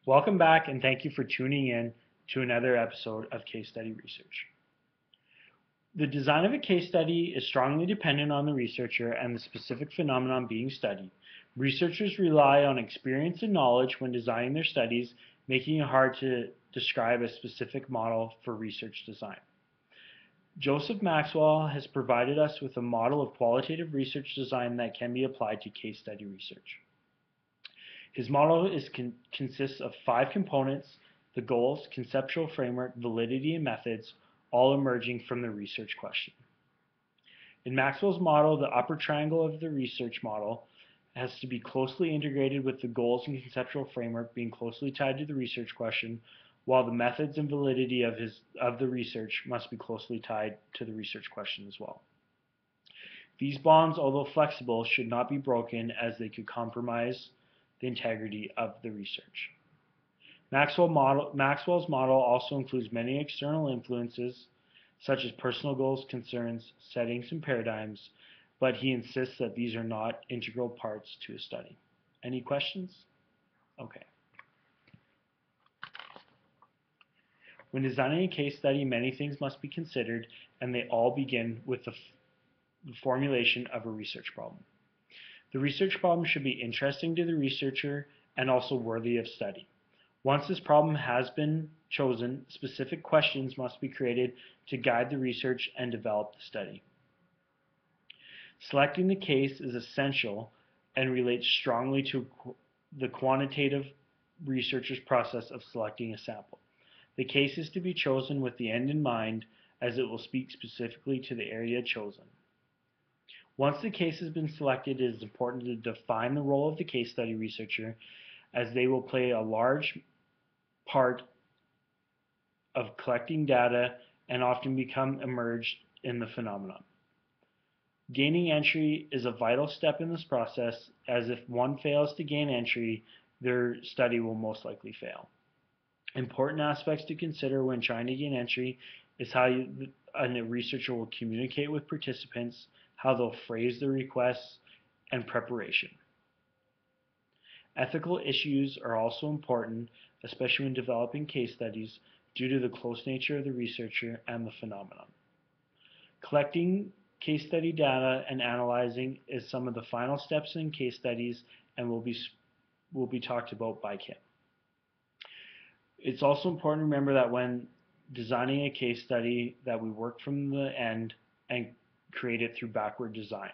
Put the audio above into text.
Welcome back and thank you for tuning in to another episode of Case Study Research. The design of a case study is strongly dependent on the researcher and the specific phenomenon being studied. Researchers rely on experience and knowledge when designing their studies, making it hard to describe a specific model for research design. Joseph Maxwell has provided us with a model of qualitative research design that can be applied to case study research. His model consists of 5 components: the goals, conceptual framework, validity, and methods, all emerging from the research question. In Maxwell's model, the upper triangle of the research model has to be closely integrated with the goals and conceptual framework being closely tied to the research question, while the methods and validity of the research must be closely tied to the research question as well. These bonds, although flexible, should not be broken as they could compromise the integrity of the research. Maxwell's model also includes many external influences, such as personal goals, concerns, settings, and paradigms, but he insists that these are not integral parts to a study. Any questions? Okay. When designing a case study, many things must be considered, and they all begin with the formulation of a research problem. The research problem should be interesting to the researcher and also worthy of study. Once this problem has been chosen, specific questions must be created to guide the research and develop the study. Selecting the case is essential and relates strongly to the quantitative researcher's process of selecting a sample. The case is to be chosen with the end in mind, as it will speak specifically to the area chosen. Once the case has been selected, it is important to define the role of the case study researcher, as they will play a large part of collecting data and often become immersed in the phenomenon. Gaining entry is a vital step in this process, as if one fails to gain entry, their study will most likely fail. Important aspects to consider when trying to gain entry is how a researcher will communicate with participants, how they'll phrase their requests, and preparation. Ethical issues are also important, especially when developing case studies, due to the close nature of the researcher and the phenomenon. Collecting case study data and analyzing is some of the final steps in case studies and will be talked about by Kim. It's also important to remember that when designing a case study that we work from the end and create it through backward design.